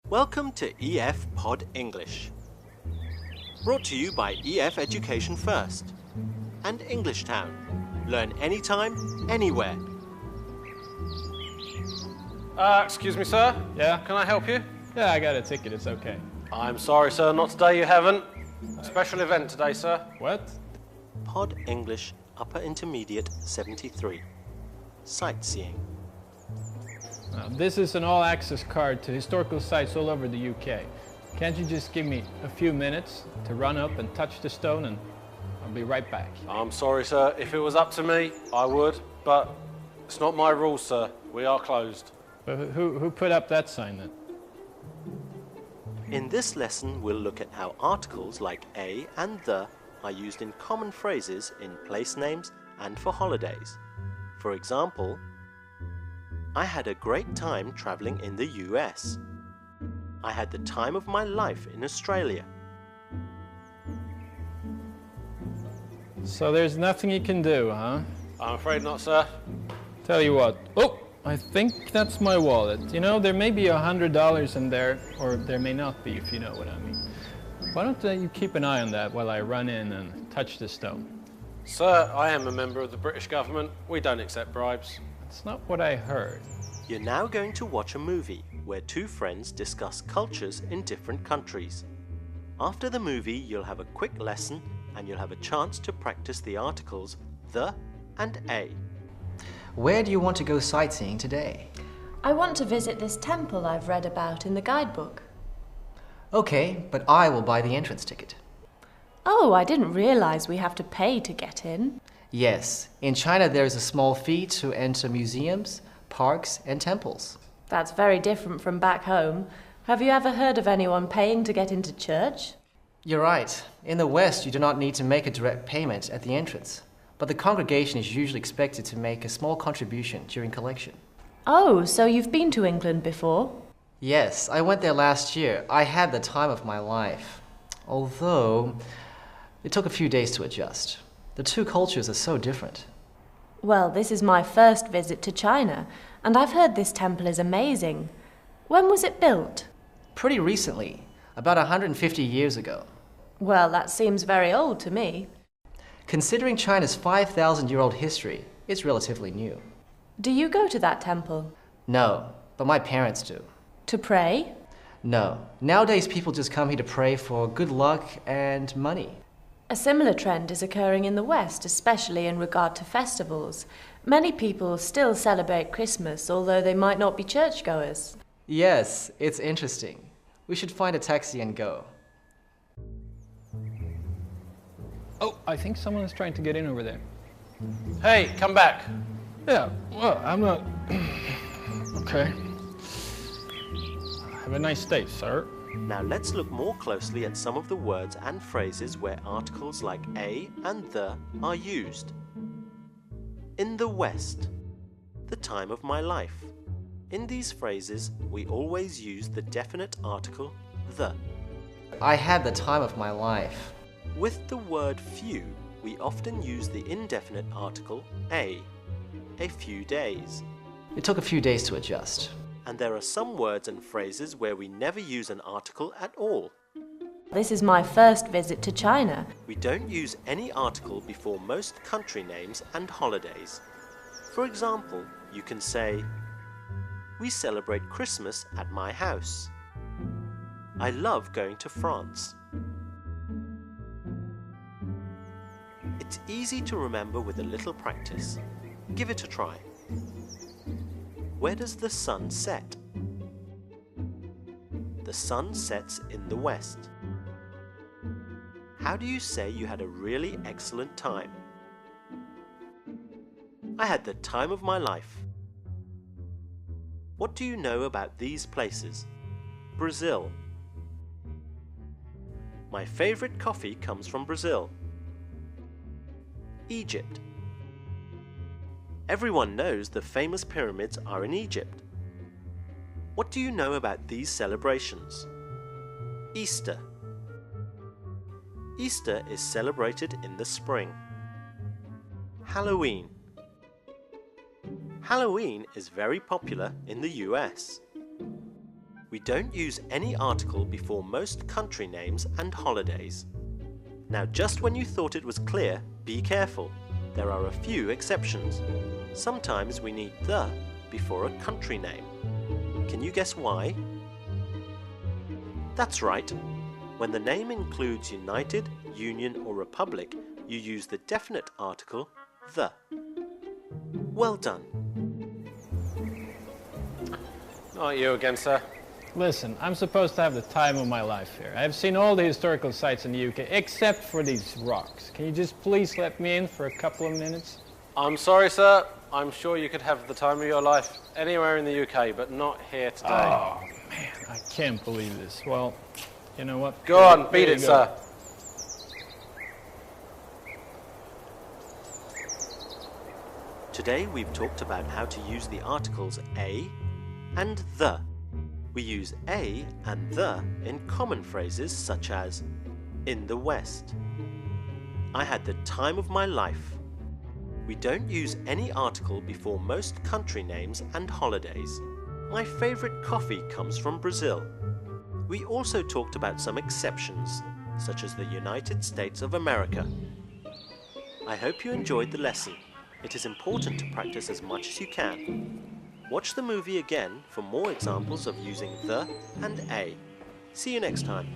Welcome to EF Pod English. Brought to you by EF Education First and English Town. Learn anytime, anywhere. Excuse me, sir? Yeah? Can I help you? Yeah, I got a ticket, it's okay. I'm sorry, sir, not today, you haven't. Special event today, sir. What? Pod English Upper Intermediate 73. Sightseeing. This is an all-access card to historical sites all over the UK. Can't you just give me a few minutes to run up and touch the stone and I'll be right back. I'm sorry, sir. If it was up to me, I would, but it's not my rules, sir. We are closed. But who put up that sign then? In this lesson, we'll look at how articles like a and the are used in common phrases in place names and for holidays. For example, I had a great time traveling in the US. I had the time of my life in Australia. So there's nothing you can do, huh? I'm afraid not, sir. Tell you what. Oh, I think that's my wallet. You know, there may be $100 in there, or there may not be, if you know what I mean. Why don't you keep an eye on that while I run in and touch the stone? Sir, I am a member of the British government. We don't accept bribes. That's not what I heard. You're now going to watch a movie where two friends discuss cultures in different countries. After the movie, you'll have a quick lesson and you'll have a chance to practice the articles the and a. Where do you want to go sightseeing today? I want to visit this temple I've read about in the guidebook. Okay, but I will buy the entrance ticket. Oh, I didn't realize we have to pay to get in. Yes, in China there is a small fee to enter museums, parks, and temples. That's very different from back home. Have you ever heard of anyone paying to get into church? You're right. In the West, you do not need to make a direct payment at the entrance, but the congregation is usually expected to make a small contribution during collection. Oh, so you've been to England before? Yes, I went there last year. I had the time of my life. Although, it took a few days to adjust. The two cultures are so different. Well, this is my first visit to China, and I've heard this temple is amazing. When was it built? Pretty recently, about 150 years ago. Well, that seems very old to me. Considering China's 5,000-year-old history, it's relatively new. Do you go to that temple? No, but my parents do. To pray? No. Nowadays, people just come here to pray for good luck and money. A similar trend is occurring in the West, especially in regard to festivals. Many people still celebrate Christmas, although they might not be churchgoers. Yes, it's interesting. We should find a taxi and go. Oh, I think someone is trying to get in over there. Hey, come back. Yeah, well, I'm not... Okay. Have a nice day, sir. Now let's look more closely at some of the words and phrases where articles like a and the are used. In the West, the time of my life. In these phrases, we always use the definite article the. I had the time of my life. With the word few, we often use the indefinite article a few days. It took a few days to adjust. And there are some words and phrases where we never use an article at all. This is my first visit to China. We don't use any article before most country names and holidays. For example, you can say, we celebrate Christmas at my house. I love going to France. It's easy to remember with a little practice. Give it a try. Where does the sun set? The sun sets in the west. How do you say you had a really excellent time? I had the time of my life. What do you know about these places? Brazil. My favorite coffee comes from Brazil. Egypt. Everyone knows the famous pyramids are in Egypt. What do you know about these celebrations? Easter. Easter is celebrated in the spring. Halloween. Halloween is very popular in the US. We don't use any article before most country names and holidays. Now, just when you thought it was clear, be careful. There are a few exceptions. Sometimes we need the before a country name. Can you guess why? That's right. When the name includes United, Union or Republic, you use the definite article the. Well done. Not you again, sir. Listen, I'm supposed to have the time of my life here. I've seen all the historical sites in the UK, except for these rocks. Can you just please let me in for a couple of minutes? I'm sorry, sir. I'm sure you could have the time of your life anywhere in the UK, but not here today. Oh, man, I can't believe this. Well, you know what? Go on, beat it, sir. Today we've talked about how to use the articles a and the. We use a and the in common phrases such as in the West. I had the time of my life. We don't use any article before most country names and holidays. My favorite coffee comes from Brazil. We also talked about some exceptions, such as the United States of America. I hope you enjoyed the lesson. It is important to practice as much as you can. Watch the movie again for more examples of using the and a. See you next time.